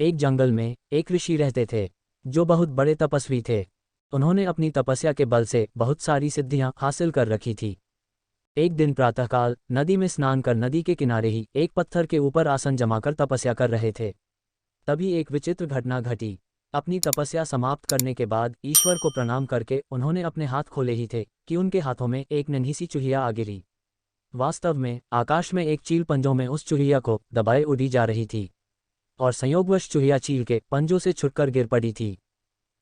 एक जंगल में एक ऋषि रहते थे जो बहुत बड़े तपस्वी थे। उन्होंने अपनी तपस्या के बल से बहुत सारी सिद्धियां हासिल कर रखी थी। एक दिन प्रातःकाल नदी में स्नान कर नदी के किनारे ही एक पत्थर के ऊपर आसन जमाकर तपस्या कर रहे थे। तभी एक विचित्र घटना घटी। अपनी तपस्या समाप्त करने के बाद ईश्वर को प्रणाम करके उन्होंने अपने हाथ खोले ही थे कि उनके हाथों में एक नन्ही सी चूहिया आ गिरी। वास्तव में आकाश में एक चील पंजों में उस चूहिया को दबाए उड़ी जा रही थी और संयोगवश चूहिया चील के पंजों से छुटकर गिर पड़ी थी।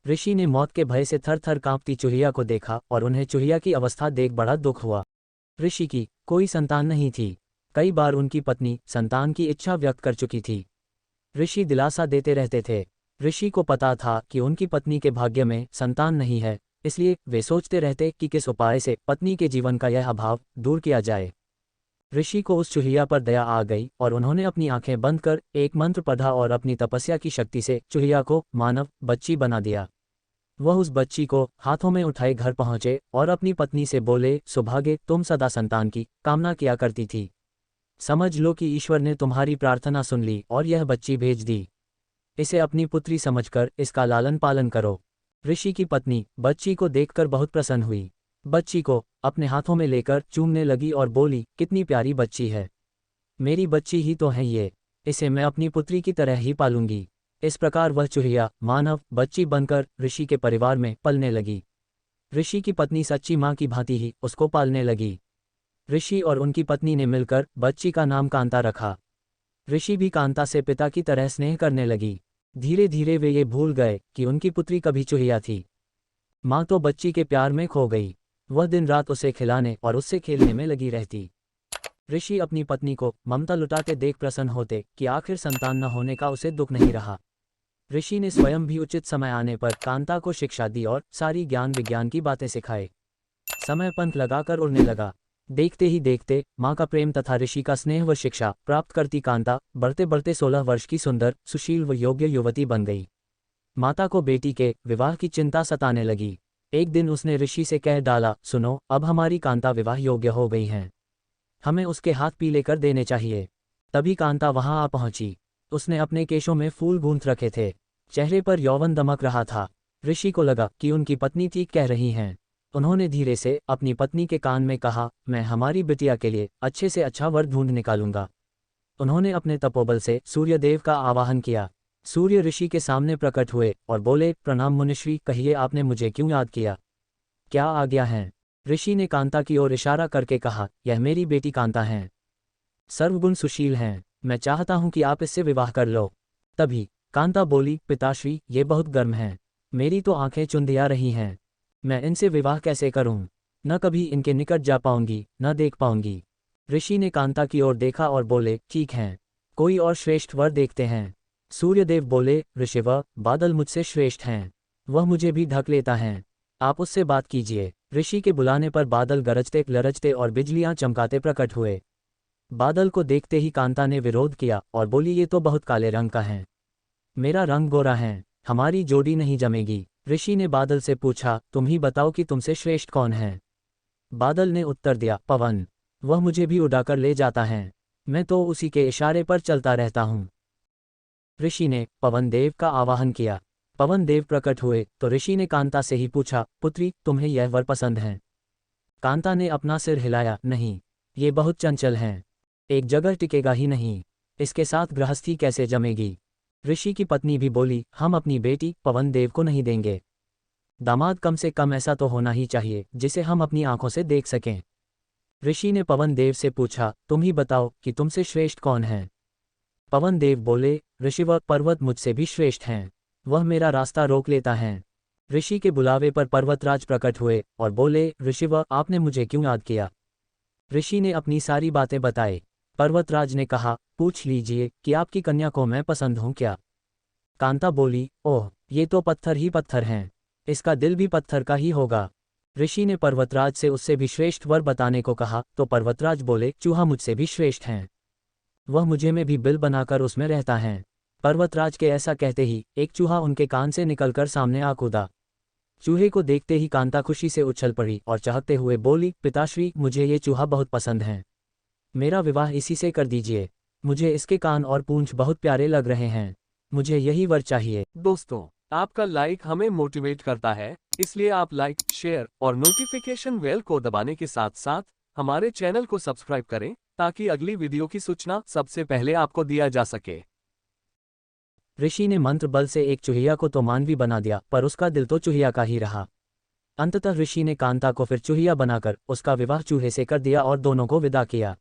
ऋषि ने मौत के भय से थर थर कांपती चूहिया को देखा और उन्हें चूहिया की अवस्था देख बड़ा दुख हुआ। ऋषि की कोई संतान नहीं थी। कई बार उनकी पत्नी संतान की इच्छा व्यक्त कर चुकी थी। ऋषि दिलासा देते रहते थे। ऋषि को पता था कि उनकी पत्नी के भाग्य में संतान नहीं है, इसलिए वे सोचते रहते कि किस उपाय से पत्नी के जीवन का यह अभाव दूर किया जाए। ऋषि को उस चूहिया पर दया आ गई और उन्होंने अपनी आंखें बंद कर एक मंत्र पढ़ा और अपनी तपस्या की शक्ति से चूहिया को मानव बच्ची बना दिया। वह उस बच्ची को हाथों में उठाए घर पहुंचे और अपनी पत्नी से बोले, सौभाग्य, तुम सदा संतान की कामना किया करती थी। समझ लो कि ईश्वर ने तुम्हारी प्रार्थना सुन ली और यह बच्ची भेज दी। इसे अपनी पुत्री समझकर इसका लालन पालन करो। ऋषि की पत्नी बच्ची को देखकर बहुत प्रसन्न हुई। बच्ची को अपने हाथों में लेकर चूमने लगी और बोली, कितनी प्यारी बच्ची है, मेरी बच्ची ही तो है ये, इसे मैं अपनी पुत्री की तरह ही पालूंगी। इस प्रकार वह चूहिया मानव बच्ची बनकर ऋषि के परिवार में पलने लगी। ऋषि की पत्नी सच्ची माँ की भांति ही उसको पालने लगी। ऋषि और उनकी पत्नी ने मिलकर बच्ची का नाम कांता रखा। ऋषि भी कांता से पिता की तरह स्नेह करने लगी। धीरे धीरे वे ये भूल गए कि उनकी पुत्री कभी चूहिया थी। माँ तो बच्ची के प्यार में खो गई। वह दिन रात उसे खिलाने और उससे खेलने में लगी रहती। ऋषि अपनी पत्नी को ममता लुटाते देख प्रसन्न होते कि आखिर संतान न होने का उसे दुख नहीं रहा। ऋषि ने स्वयं भी उचित समय आने पर कांता को शिक्षा दी और सारी ज्ञान विज्ञान की बातें सिखाए। समय पंख लगाकर उड़ने लगा। देखते ही देखते माँ का प्रेम तथा ऋषि का स्नेह व शिक्षा प्राप्त करती कांता बढ़ते बढ़ते 16 वर्ष की सुंदर, सुशील व योग्य युवती बन गई। माता को बेटी के विवाह की चिंता सताने लगी। एक दिन उसने ऋषि से कह डाला, सुनो, अब हमारी कांता विवाह योग्य हो गई हैं, हमें उसके हाथ पीले कर देने चाहिए। तभी कांता वहां आ पहुंची। उसने अपने केशों में फूल गूंथ रखे थे, चेहरे पर यौवन दमक रहा था। ऋषि को लगा कि उनकी पत्नी ठीक कह रही हैं। उन्होंने धीरे से अपनी पत्नी के कान में कहा, मैं हमारी बिटिया के लिए अच्छे से अच्छा वर ढूंढ निकालूंगा। उन्होंने अपने तपोबल से सूर्यदेव का आवाहन किया। सूर्य ऋषि के सामने प्रकट हुए और बोले, प्रणाम मुनिश्री, कहिए आपने मुझे क्यों याद किया, क्या आज्ञा है। ऋषि ने कांता की ओर इशारा करके कहा, यह मेरी बेटी कांता हैं, सर्वगुण सुशील हैं, मैं चाहता हूं कि आप इससे विवाह कर लो। तभी कांता बोली, पिताश्री, ये बहुत गर्म हैं, मेरी तो आंखें चुंधिया रही हैं, मैं इनसे विवाह कैसे करूं, न कभी इनके निकट जा पाऊंगी न देख पाऊंगी। ऋषि ने कांता की ओर देखा और बोले, ठीक हैं, कोई और श्रेष्ठ वर देखते हैं। सूर्यदेव बोले, ऋषिवर, बादल मुझसे श्रेष्ठ हैं, वह मुझे भी ढक लेता है, आप उससे बात कीजिए। ऋषि के बुलाने पर बादल गरजते गरजते और बिजलियां चमकाते प्रकट हुए। बादल को देखते ही कांता ने विरोध किया और बोली, ये तो बहुत काले रंग का है, मेरा रंग गोरा है, हमारी जोड़ी नहीं जमेगी। ऋषि ने बादल से पूछा, तुम ही बताओ कि तुमसे श्रेष्ठ कौन है। बादल ने उत्तर दिया, पवन, वह मुझे भी उड़ाकर ले जाता है, मैं तो उसी के इशारे पर चलता रहता हूँ। ऋषि ने पवन देव का आवाहन किया। पवन देव प्रकट हुए तो ऋषि ने कांता से ही पूछा, पुत्री, तुम्हें यह वर पसंद है। कांता ने अपना सिर हिलाया, नहीं, ये बहुत चंचल हैं, एक जगह टिकेगा ही नहीं, इसके साथ गृहस्थी कैसे जमेगी। ऋषि की पत्नी भी बोली, हम अपनी बेटी पवन देव को नहीं देंगे, दामाद कम से कम ऐसा तो होना ही चाहिए जिसे हम अपनी आंखों से देख सकें। ऋषि ने पवन देव से पूछा, तुम ही बताओ कि तुमसे श्रेष्ठ कौन है। पवन देव बोले, ऋषिवर, पर्वत मुझसे भी श्रेष्ठ हैं, वह मेरा रास्ता रोक लेता है। ऋषि के बुलावे पर पर्वतराज प्रकट हुए और बोले, ऋषिवर, आपने मुझे क्यों याद किया। ऋषि ने अपनी सारी बातें बताई। पर्वतराज ने कहा, पूछ लीजिए कि आपकी कन्या को मैं पसंद हूं क्या। कांता बोली, ओह, ये तो पत्थर ही पत्थर हैं, इसका दिल भी पत्थर का ही होगा। ऋषि ने पर्वतराज से उससे भी श्रेष्ठ वर बताने को कहा तो पर्वतराज बोले, चूहा मुझसे भी श्रेष्ठ हैं, वह मुझे में भी बिल बनाकर उसमें रहता है। पर्वतराज के ऐसा कहते ही एक चूहा उनके कान से निकलकर सामने आ कूदा। चूहे को देखते ही कांता खुशी से उछल पड़ी और चाहते हुए बोली, पिताश्री, मुझे ये चूहा बहुत पसंद है, मेरा विवाह इसी से कर दीजिए, मुझे इसके कान और पूंछ बहुत प्यारे लग रहे हैं। मुझे यही वर चाहिए। दोस्तों, आपका लाइक हमें मोटिवेट करता है, इसलिए आप लाइक, शेयर और नोटिफिकेशन बेल को दबाने के साथ साथ हमारे चैनल को सब्सक्राइब करें ताकि अगली वीडियो की सूचना सबसे पहले आपको दिया जा सके। ऋषि ने मंत्र बल से एक चूहिया को तो मानवी बना दिया, पर उसका दिल तो चूहिया का ही रहा। अंततः ऋषि ने कांता को फिर चूहिया बनाकर उसका विवाह चूहे से कर दिया और दोनों को विदा किया।